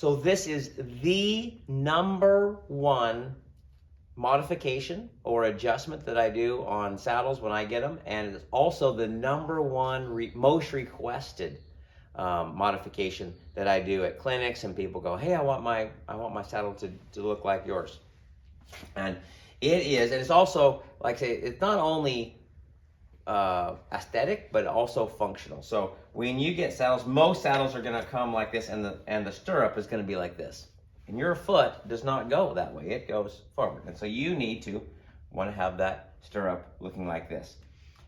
So this is the number one modification or adjustment that I do on saddles when I get them, and it's also the number one most requested modification that I do at clinics, and people go, hey, I want my saddle to look like yours. And it is, and it's also, like I say, it's not only aesthetic, but also functional. So when you get saddles, most saddles are going to come like this, and the stirrup is going to be like this. And your foot does not go that way, it goes forward. And so you need to want to have that stirrup looking like this.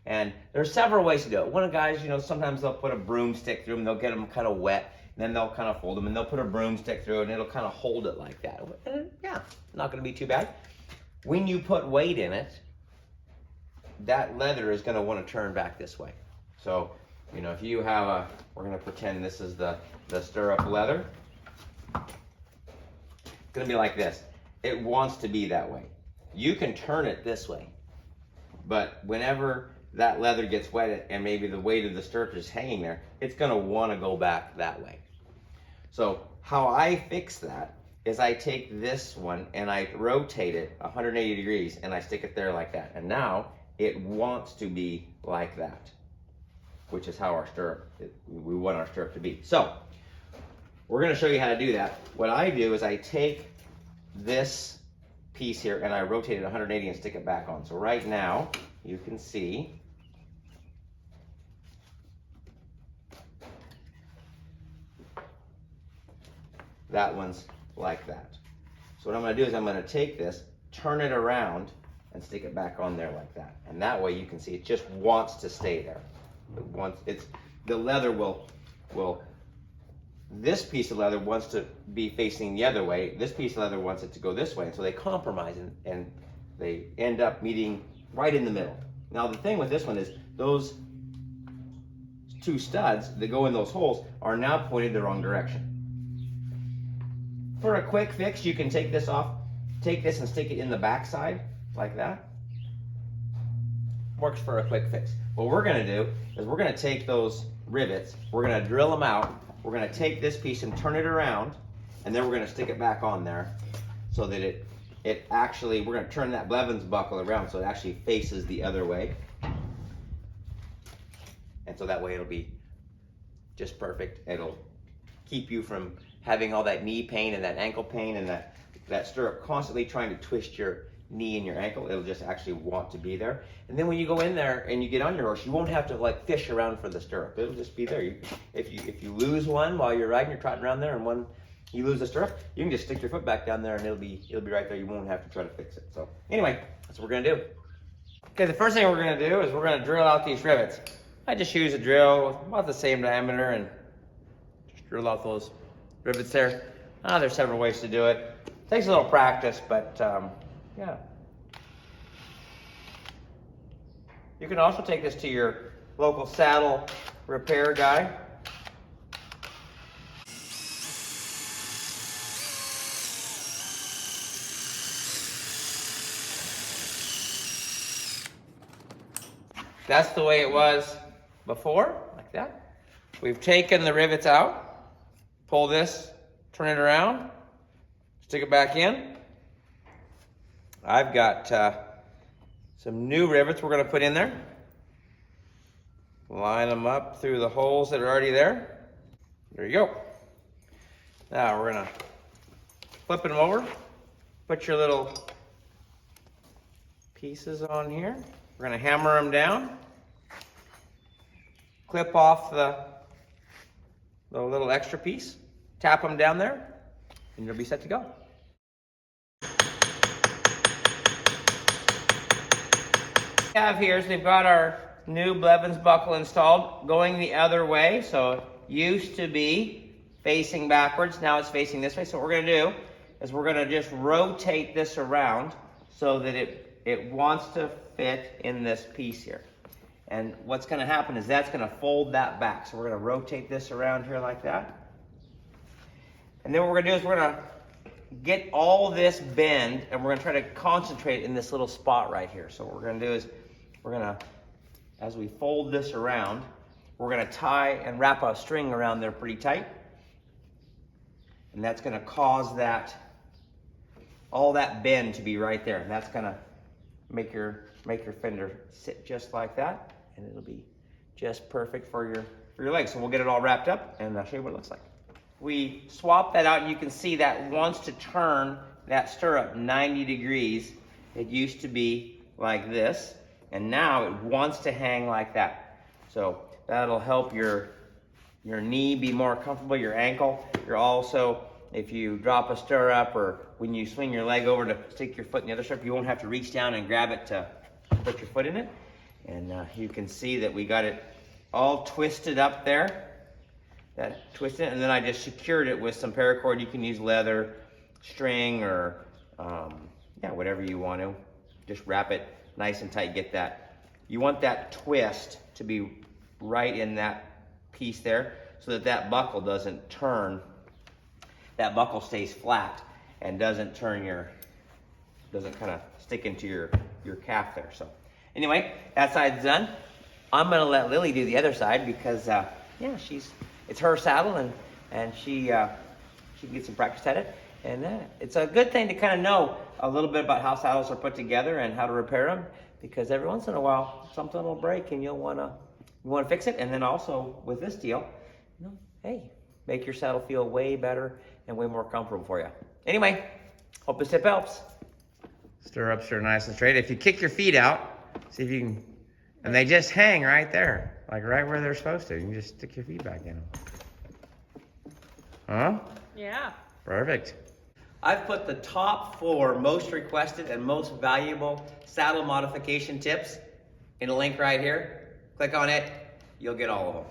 And there's several ways to do it. One of the guys, sometimes they'll put a broomstick through them, they'll get them kind of wet, and then they'll kind of fold them, and they'll put a broomstick through it, and it'll kind of hold it like that. And yeah, not going to be too bad. When you put weight in it, that leather is going to want to turn back this way. So, if you have we're going to pretend this is the stirrup leather. It's going to be like this. It wants to be that way. You can turn it this way, but whenever that leather gets wet and maybe the weight of the stirrup is hanging there, it's going to want to go back that way. So how I fix that is I take this one and I rotate it 180 degrees and I stick it there like that. And now it wants to be like that, which is how we want our stirrup to be. So we're going to show you how to do that. What I do is I take this piece here and I rotate it 180 and stick it back on. So right now you can see that one's like that. So what I'm going to do is I'm going to take this, turn it around, and stick it back on there like that. And that way you can see it just wants to stay there. The leather will this piece of leather wants to be facing the other way. This piece of leather wants it to go this way. And so they compromise and they end up meeting right in the middle. Now the thing with this one is those two studs that go in those holes are now pointed the wrong direction. For a quick fix, you can take this off, take this and stick it in the back side like that. Works for a quick fix. What we're going to do is we're going to take those rivets, we're going to drill them out, we're going to take this piece and turn it around, and then we're going to stick it back on there so that it actually, we're going to turn that Blevins buckle around so it actually faces the other way. And so that way it'll be just perfect. It'll keep you from having all that knee pain and that ankle pain and that stirrup constantly trying to twist your knee and your ankle. It'll just actually want to be there. And then when you go in there and you get on your horse, you won't have to like fish around for the stirrup. It'll just be there. If you lose one while you're riding, you're trotting around there, and you lose the stirrup, you can just stick your foot back down there and it'll be right there. You won't have to try to fix it. So anyway, that's what we're gonna do. Okay, the first thing we're gonna do is we're gonna drill out these rivets. I just use a drill about the same diameter and just drill out those rivets there. There's several ways to do it. Takes a little practice, but yeah. You can also take this to your local saddle repair guy. That's the way it was before, like that. We've taken the rivets out, pull this, turn it around, stick it back in. I've got some new rivets we're going to put in there. Line them up through the holes that are already there. There you go. Now we're going to flip them over. Put your little pieces on here. We're going to hammer them down. Clip off the little extra piece. Tap them down there, and you'll be set to go. What we have here is we've got our new Blevins buckle installed, going the other way. So it used to be facing backwards, now it's facing this way. So what we're going to do is we're going to just rotate this around so that it wants to fit in this piece here. And what's going to happen is that's going to fold that back. So we're going to rotate this around here like that. And then what we're going to do is we're going to get all this bend, and we're going to try to concentrate in this little spot right here. So what we're going to do is we're going to, as we fold this around, we're going to tie and wrap a string around there pretty tight. And that's gonna cause all that bend to be right there. And that's gonna make your fender sit just like that. And it'll be just perfect for your legs. So we'll get it all wrapped up and I'll show you what it looks like. We swap that out and you can see that wants to turn that stirrup 90 degrees. It used to be like this, and now it wants to hang like that. So that'll help your knee be more comfortable, your ankle. You're also, if you drop a stirrup or when you swing your leg over to stick your foot in the other stirrup, you won't have to reach down and grab it to put your foot in it. And you can see that we got it all twisted up there. That twisted, and then I just secured it with some paracord. You can use leather, string, or yeah, whatever you want to. Just wrap it nice and tight. Get that. You want that twist to be right in that piece there, so that that buckle doesn't turn. That buckle stays flat and doesn't turn doesn't kind of stick into your calf there. So anyway, that side's done. I'm gonna let Lily do the other side because yeah, it's her saddle and she can get some practice at it. And it's a good thing to kind of know a little bit about how saddles are put together and how to repair them, because every once in a while something will break and you want to fix it. And then also with this deal, hey, make your saddle feel way better and way more comfortable for you. Anyway, hope this tip helps. Stirrups are nice and straight. If you kick your feet out, see if you can, and they just hang right there, like right where they're supposed to. You can just stick your feet back in them. Huh? Yeah. Perfect. I've put the top 4 most requested and most valuable saddle modification tips in a link right here. Click on it, you'll get all of them.